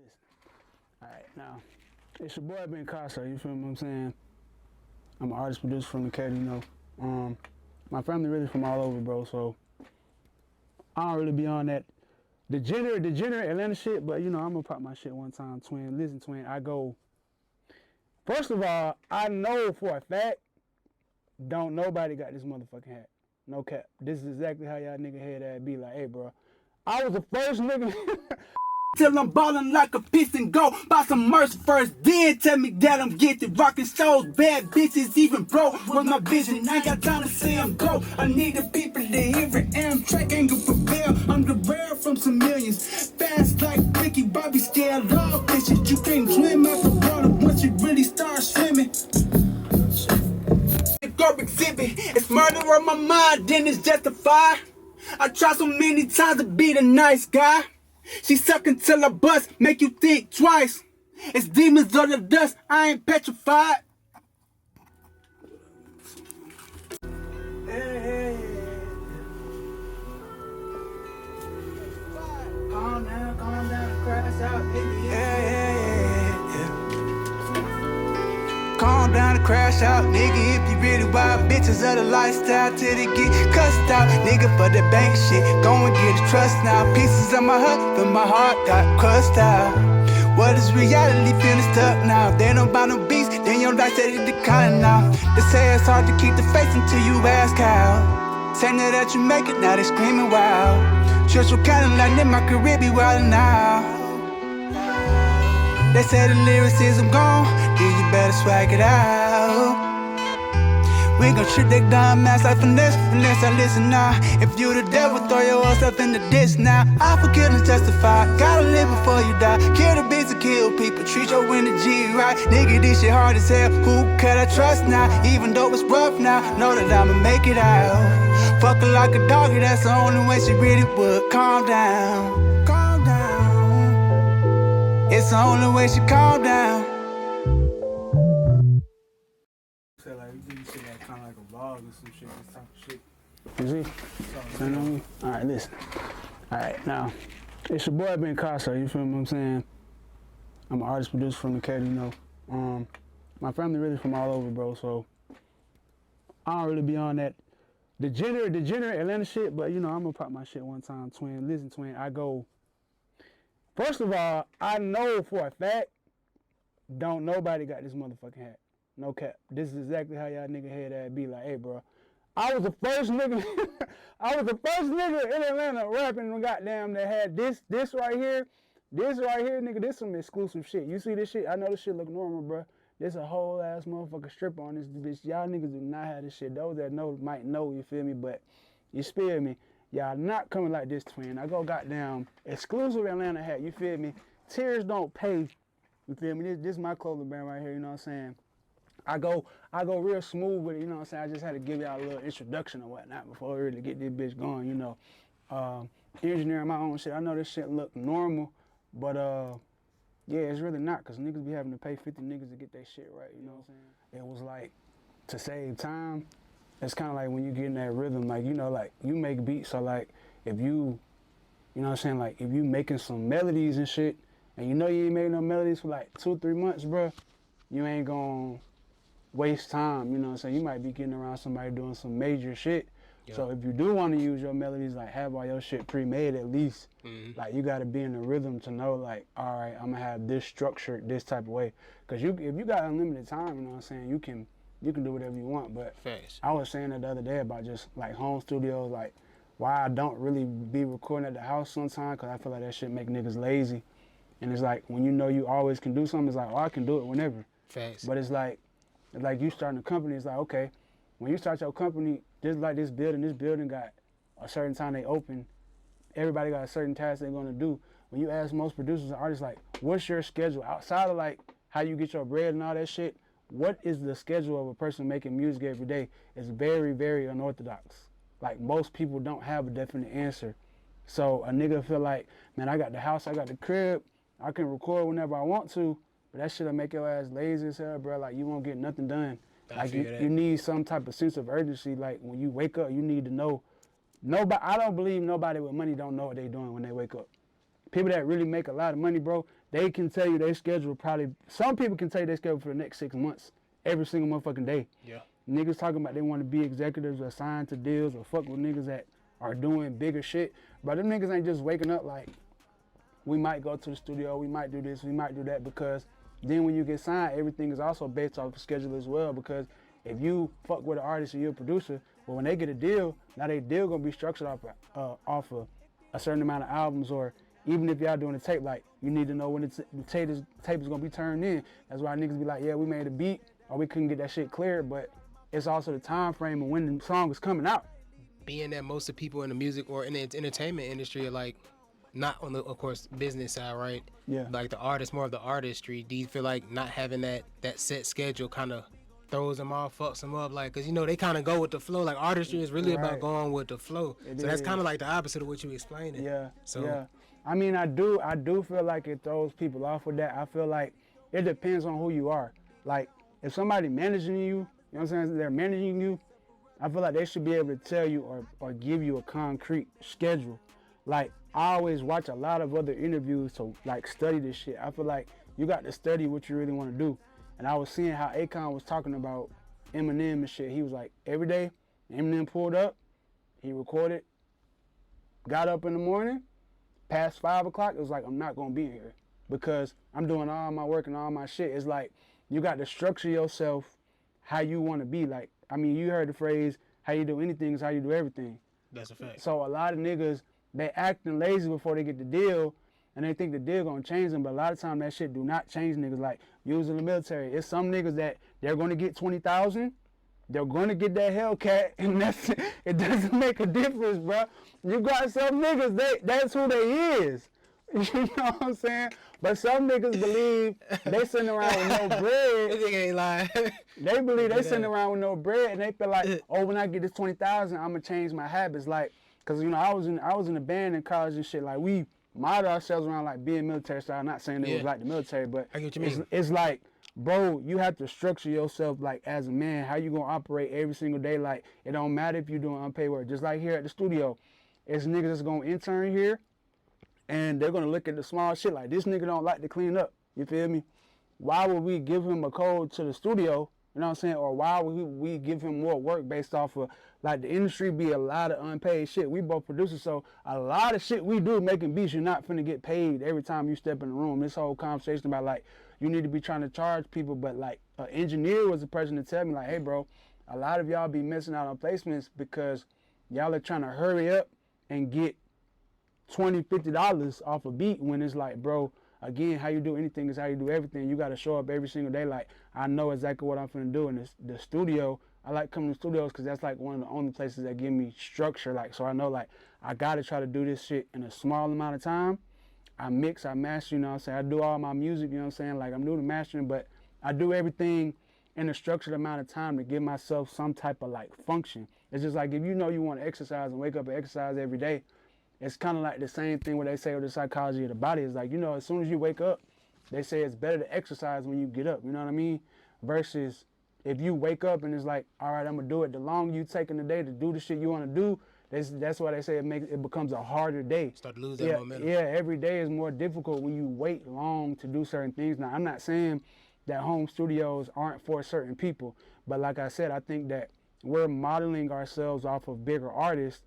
listen. All right, now, it's your boy Benkasso, you feel what I'm saying? I'm an artist producer from Decatur, you know. My family really from all over, bro, so I don't really be on that degenerate Atlanta shit, but you know, I'm gonna pop my shit one time, twin. Listen, twin, I go. First of all, I know for a fact, don't nobody got this motherfucking hat. No cap. This is exactly how y'all nigga head at be like, hey, bro. I was the first nigga. Till I'm ballin' like a piston go. Buy some merch first, then tell me that I'm gifted. Rockin' shows, bad bitches, even broke with my vision. I ain't got time to see them go. I need the people to hear it. Amtrak ain't gonna prevail. I'm the rare from some millions. Fast like Ricky Bobby, scared of fishes. You can't swim out the water once you really start swimming. Go exhibit, it's murder on my mind, then it's justified. I try so many times to be the nice guy. She suck until I bust, make you think twice. It's demons on the dust, I ain't petrified. Hey. Calm down, crash out, nigga. Calm down and crash out, nigga. If you really wild bitches of the lifestyle till they get cussed out, nigga, for the bank shit. Go and get a trust now. Pieces of my heart, but my heart got crushed out. What is reality? Feeling stuck now. If they don't buy no beats, then your life steady declining now. They say it's hard to keep the faith until you ask how. Saying that you make it, now they screaming wild. Just what kind of like my career be wildin' now. They say the lyricism gone, then you better swag it out. We gon' treat that dumb ass like finesse, I listen now. If you the devil, throw your ass up in the ditch now. I forget and justify, gotta live before you die. Kill the beats and kill people, treat your energy right. Nigga, this shit hard as hell, who can I trust now? Even though it's rough now, know that I'ma make it out. Fuck her like a doggy, that's the only way she really would. Calm down, calm down. It's the only way she calm down. So like we do shit like kind of like a vlog or some shit, this type of shit. You see? You know what I mean? All right, listen. All right, now it's your boy Benkasso. You feel what I'm saying? I'm an artist producer from Decatur, you know. My family really from all over, bro. So I don't really be on that degenerate Atlanta shit, but you know I'm gonna pop my shit one time, twin. Listen, twin, I go. First of all, I know for a fact, don't nobody got this motherfucking hat. No cap. This is exactly how y'all nigga head at be like, hey, bro. I was the first nigga in Atlanta rapping goddamn that had this right here, nigga. This some exclusive shit. You see this shit? I know this shit look normal, bro. This a whole ass motherfucker stripper on this bitch. Y'all niggas do not have this shit. Those that know might know, you feel me? But you spare me. Y'all not coming like this, twin. I go goddamn exclusive Atlanta hat, you feel me? Tears don't pay, you feel me? This is my clothing brand right here, you know what I'm saying? I go real smooth with it, you know what I'm saying? I just had to give y'all a little introduction or whatnot before we really get this bitch going, you know. Engineering my own shit. I know this shit look normal, but yeah, it's really not, because niggas be having to pay 50 niggas to get their shit right, you know what I'm saying? It was like, to save time, it's kind of like when you get in that rhythm, like, you know, like, you make beats, so, like, if you know what I'm saying, like, if you making some melodies and shit, and you know you ain't made no melodies for, like, 2 or 3 months, bruh, you ain't gonna waste time, you know what I'm saying? You might be getting around somebody doing some major shit, so if you do want to use your melodies, like, have all your shit pre-made at least, like, you gotta be in the rhythm to know, like, all right, I'm gonna have this structured this type of way, because if you got unlimited time, you know what I'm saying, you can do whatever you want, but I was saying that the other day about just like home studios, like why I don't really be recording at the house sometimes, because I feel like that shit make niggas lazy. And it's like when you know you always can do something, it's like, oh, I can do it whenever. But it's like you starting a company, it's like, okay, when you start your company, just like this building got a certain time they open, everybody got a certain task they're gonna do. When you ask most producers and artists, like, what's your schedule outside of like how you get your bread and all that shit? What is the schedule of a person making music every day? Is very, very unorthodox. Like, most people don't have a definite answer. So a nigga feel like, man, I got the house, I got the crib, I can record whenever I want to, but that shit'll make your ass lazy as hell, bro. Like, you won't get nothing done. Like, you need some type of sense of urgency. Like, when you wake up, you need to know. I don't believe nobody with money don't know what they doing when they wake up. people that really make a lot of money, bro, they can tell you their schedule probably, some people can tell you their schedule for the next 6 months, every single motherfucking day. Yeah. Niggas talking about they want to be executives or signed to deals or fuck with niggas that are doing bigger shit. But them niggas ain't just waking up like, we might go to the studio, we might do this, we might do that, because then when you get signed, everything is also based off the schedule as well, because if you fuck with an artist and you're a producer, well, when they get a deal, now they deal gonna be structured off of a certain amount of albums, or even if y'all doing a tape, like, you need to know when the tape is gonna be turned in. That's why niggas be like, yeah, we made a beat, or we couldn't get that shit cleared, but it's also the time frame of when the song is coming out. Being that most of the people in the music or in the entertainment industry are like, not on the, of course, business side, right? Yeah. Like the artist, more of the artistry. Do you feel like not having that set schedule kind of throws them off, fucks them up? Like, cause you know they kind of go with the flow. Like artistry is really about going with the flow. So that's kind of like the opposite of what you explaining. Yeah. So yeah. I mean, I do feel like it throws people off with that. I feel like it depends on who you are. Like if somebody managing you, you know what I'm saying? They're managing you. I feel like they should be able to tell you or give you a concrete schedule. Like, I always watch a lot of other interviews to like study this shit. I feel like you got to study what you really want to do. And I was seeing how Akon was talking about Eminem and shit. He was like, every day Eminem pulled up, he recorded, got up in the morning, past 5 o'clock, it was like, I'm not going to be here because I'm doing all my work and all my shit. It's like, you got to structure yourself how you want to be. Like, I mean, you heard the phrase, how you do anything is how you do everything. That's a fact. So a lot of niggas, they acting lazy before they get the deal, and they think the deal gonna change them, but a lot of time that shit do not change niggas. Like, using the military, it's some niggas that they're gonna get 20,000, they're gonna get that Hellcat, and that's it. Doesn't make a difference, bro. You got some niggas, that's who they is. You know what I'm saying? But some niggas believe they sitting around with no bread. This nigga ain't lying. They believe they sitting around with no bread, and they feel like, oh, when I get this 20,000, I'm gonna change my habits. Like, cause you know I was in a band in college and shit. Like, we model ourselves around like being military style. Not saying it was like the military, but I get what you mean. It's like, bro, you have to structure yourself like as a man. How you gonna operate every single day? Like, it don't matter if you're doing unpaid work. Just like here at the studio, it's niggas that's gonna intern here, and they're gonna look at the small shit like, this nigga don't like to clean up. You feel me? Why would we give him a code to the studio? You know what I'm saying? Or why would we give him more work based off of, like, the industry be a lot of unpaid shit. We both producers, so a lot of shit we do making beats, you're not finna get paid every time you step in the room. This whole conversation about, like, you need to be trying to charge people, but, like, an engineer was the person to tell me, like, hey, bro, a lot of y'all be missing out on placements because y'all are trying to hurry up and get $20, $50 off a beat, when it's like, bro, again, how you do anything is how you do everything. You got to show up every single day. Like, I know exactly what I'm finna do. And the studio, I like coming to studios because that's like one of the only places that give me structure. Like, so I know, like, I got to try to do this shit in a small amount of time. I mix, I master, you know what I'm saying? I do all my music, you know what I'm saying? Like, I'm new to mastering, but I do everything in a structured amount of time to give myself some type of, like, function. It's just like, if you know you want to exercise and wake up and exercise every day, it's kind of like the same thing where they say with the psychology of the body. It's like, you know, as soon as you wake up, they say it's better to exercise when you get up, you know what I mean? Versus if you wake up and it's like, all right, I'm going to do it. The longer you take in the day to do the shit you want to do, that's why they say it becomes a harder day. Start to lose that momentum. Yeah, every day is more difficult when you wait long to do certain things. Now, I'm not saying that home studios aren't for certain people, but like I said, I think that we're modeling ourselves off of bigger artists,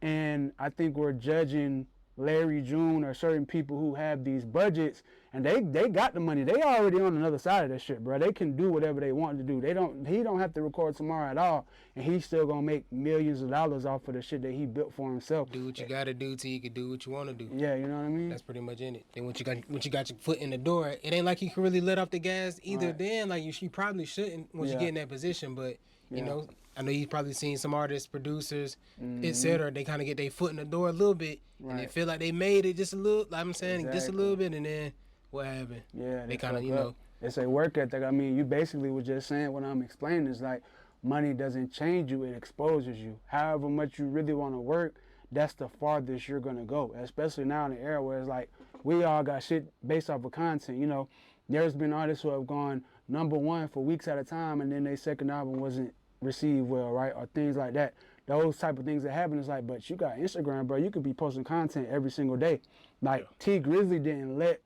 and I think we're judging Larry June or certain people who have these budgets, and they got the money. They already on another side of that shit, bro. They can do whatever they want to do. He don't have to record tomorrow at all, and he's still gonna make millions of dollars off of the shit that he built for himself. Do what you gotta do till you can do what you wanna do. Yeah, you know what I mean? That's pretty much in it. Then once you got your foot in the door, it ain't like you can really let off the gas either. Right. Then like you probably shouldn't once you get in that position, but you know, I know you've probably seen some artists, producers, etc. They kind of get their foot in the door a little bit, and they feel like they made it just a little. Like I'm saying, just a little bit, and then what happened? Yeah, they kind of, you know. It's a work ethic. I mean, you basically was just saying what I'm explaining is like, money doesn't change you; it exposes you. However much you really want to work, that's the farthest you're gonna go. Especially now in the era where it's like we all got shit based off of content. You know, there's been artists who have gone #1 for weeks at a time, and then their second album wasn't received well, right? Or things like that. those type of things that happen. It's like, but you got Instagram, bro. You could be posting content every single day. Like T Grizzly didn't let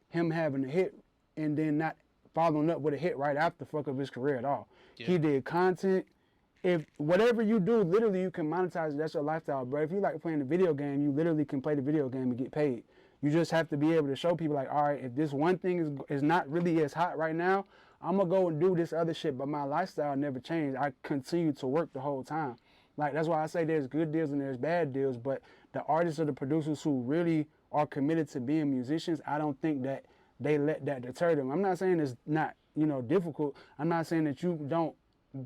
him having a hit and then not following up with a hit right after fuck up his career at all. Yeah. He did content. If whatever you do, literally you can monetize it. That's your lifestyle, bro. If you like playing a video game, you literally can play the video game and get paid. You just have to be able to show people like, all right, if this one thing is not really as hot right now, I'm going to go and do this other shit, but my lifestyle never changed. I continue to work the whole time. Like, that's why I say there's good deals and there's bad deals, but the artists or the producers who really are committed to being musicians, I don't think that they let that deter them. I'm not saying it's not, difficult. I'm not saying that you don't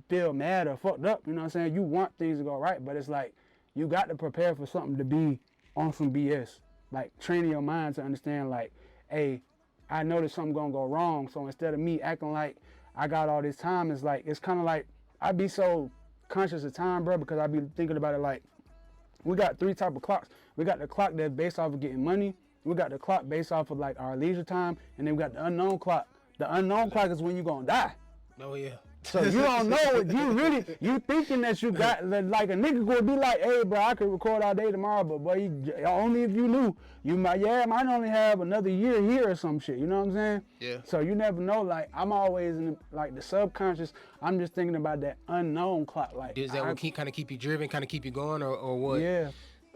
feel mad or fucked up. You know what I'm saying? You want things to go right, but it's like you got to prepare for something to be on some BS. Like, training your mind to understand, like, hey, I know that something's going to go wrong, so instead of me acting like I got all this time, it's like, it's kind of like, I be so conscious of time, bro, because I be thinking about it like, we got 3 type of clocks. We got the clock that's based off of getting money. We got the clock based off of, like, our leisure time, and then we got the unknown clock. The unknown clock is when you're going to die. Oh, yeah. So you don't know, you thinking that you got, like a nigga could be like, hey bro, I could record all day tomorrow, but boy, only if you knew, you might only have another year here or some shit, you know what I'm saying? Yeah. So you never know, like, I'm always in the subconscious, I'm just thinking about that unknown clock. Like, is that what kind of keep you driven, kind of keep you going, or what? Yeah.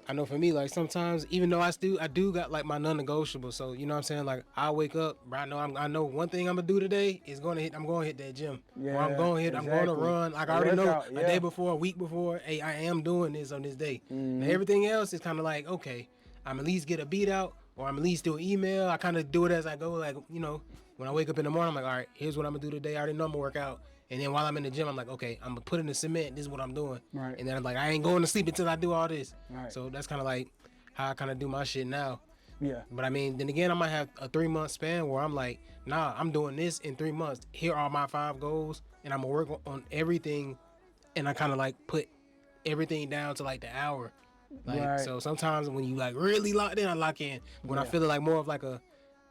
I know for me, like, sometimes, even though I do got, like, my non-negotiable. So, you know what I'm saying? Like, I wake up, bro, I know one thing I'm going to do today is I'm going to hit that gym. Yeah, or I'm going to run. Like, I already know a day before, a week before, hey, I am doing this on this day. Mm-hmm. Now, everything else is kind of like, okay, I'm at least get a beat out, or I'm at least do an email. I kind of do it as I go. Like, when I wake up in the morning, I'm like, all right, here's what I'm going to do today. I already know I'm going to work out. And then while I'm in the gym, I'm like, okay, I'm going to put in the cement. This is what I'm doing. Right. And then I'm like, I ain't going to sleep until I do all this. Right. So that's kind of like how I kind of do my shit now. Yeah. But I mean, then again, I might have a 3-month span where I'm like, nah, I'm doing this in 3 months. Here are my 5 goals, and I'm going to work on everything. And I kind of like put everything down to like the hour. Like, right. So sometimes when you like really locked in, I lock in. When I feel like more of like a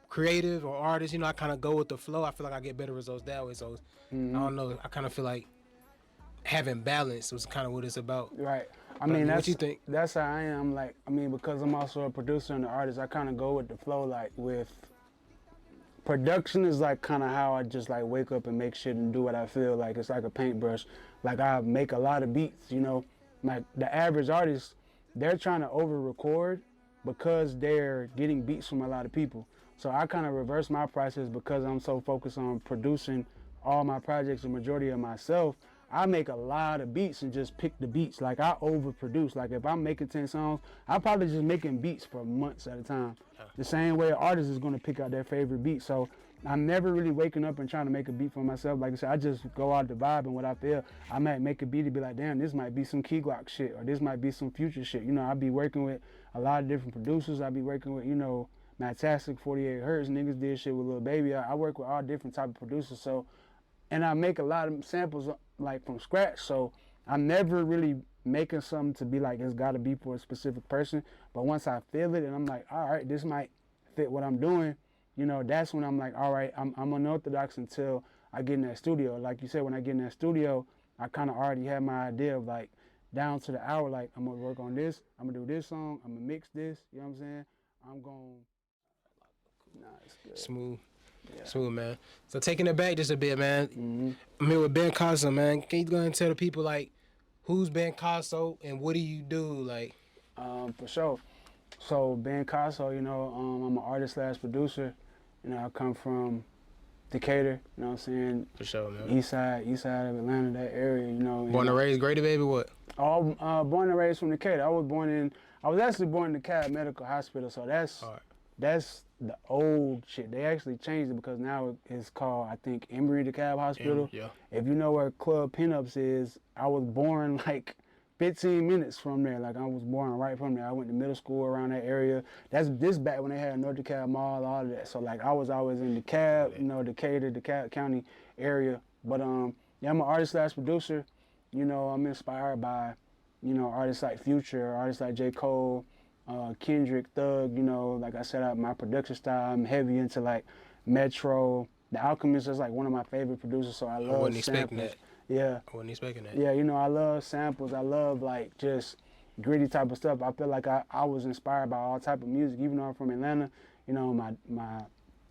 creative or artist, I kind of go with the flow. I feel like I get better results that way. So I don't know. I kind of feel like having balance was kind of what it's about. Right. I mean, what you think? That's how I am. Like, I mean, because I'm also a producer and an artist, I kind of go with the flow. Like, with production is like kind of how I just like wake up and make shit and do what I feel. Like, it's like a paintbrush. Like, I make a lot of beats, Like, the average artist, they're trying to over-record because they're getting beats from a lot of people. So I kind of reverse my process because I'm so focused on producing all my projects, the majority of myself. I make a lot of beats and just pick the beats. Like, I overproduce. Like, if I'm making 10 songs, I'm probably just making beats for months at a time. The same way an artist is going to pick out their favorite beat. So I'm never really waking up and trying to make a beat for myself. Like I said, I just go out the vibe and what I feel. I might make a beat and be like, damn, this might be some Key Glock shit, or this might be some Future shit. I be working with a lot of different producers. I be working with, Matastic, 48 Hertz, niggas did shit with Lil Baby. I work with all different type of producers. So, and I make a lot of samples like from scratch. So I'm never really making something to be like, it's gotta be for a specific person. But once I feel it and I'm like, all right, this might fit what I'm doing, that's when I'm like, all right, I'm unorthodox until I get in that studio. Like you said, when I get in that studio, I kind of already have my idea of like down to the hour, like I'm gonna work on this, I'm gonna do this song, I'm gonna mix this, you know what I'm saying? I'm gonna, it's good. Smooth. Yeah. Smooth, man. So taking it back just a bit, man. Mm-hmm. I'm here with Benkasso, man. Can you go ahead and tell the people, like, who's Benkasso and what do you do? Like, for sure. So Benkasso, I'm an artist/producer. I come from Decatur, you know what I'm saying? For sure, man. East side of Atlanta, that area, Born and raised, Grady, baby, what? Born and raised from Decatur. I was actually born in the Cab Medical Hospital, so that's the old shit. They actually changed it because now it's called, I think, Emory DeKalb Hospital. Yeah. If you know where Club Pinups is, I was born like 15 minutes from there. Like, I was born right from there. I went to middle school around that area. That's this back when they had North DeKalb Mall, all of that. So, like, I was always in DeKalb, Decatur, DeKalb County area. But, I'm an artist/producer. I'm inspired by, artists like Future, artists like J. Cole, Kendrick, Thug, like I said, my production style, I'm heavy into like Metro. The Alchemist is like one of my favorite producers, so I love wasn't expecting that. Yeah. I wasn't expecting that. Yeah, you know, I love samples. I love like just gritty type of stuff. I feel like I was inspired by all type of music, even though I'm from Atlanta. You know,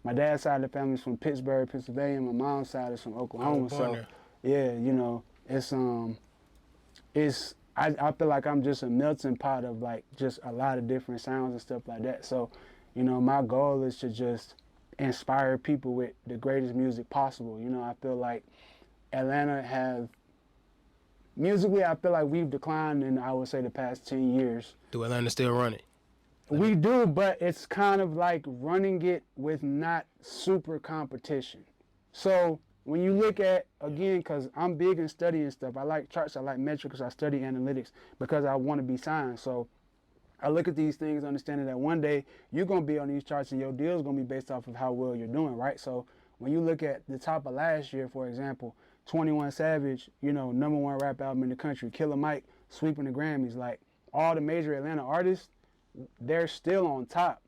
my dad's side of the family is from Pittsburgh, Pennsylvania. My mom's side is from Oklahoma. So there. yeah, you know, I feel like I'm just a melting pot of like just a lot of different sounds and stuff like that. So, you know, my goal is to just inspire people with the greatest music possible. You know, I feel like Atlanta have musically, I feel like we've declined in, I would say, the past 10 years. Do Atlanta still run it? We do, but it's kind of like running it with not super competition. So when you look at, again, because I'm big in studying stuff, I like charts, I like metrics, I study analytics because I want to be science. So I look at these things understanding that one day you're going to be on these charts and your deal is going to be based off of how well you're doing, right? So when you look at the top of last year, for example, 21 Savage, you know, #1 rap album in the country, Killer Mike sweeping the Grammys, like all the major Atlanta artists, they're still on top.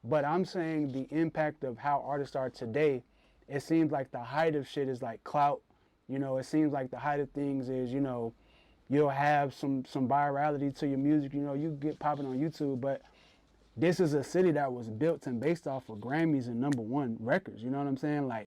But I'm saying the impact of how artists are today, it seems like the height of shit is like clout. You know, it seems like the height of things is, you know, you'll have some virality to your music. You know, you get popping on YouTube, but this is a city that was built and based off of Grammys and #1 records. You know what I'm saying? Like,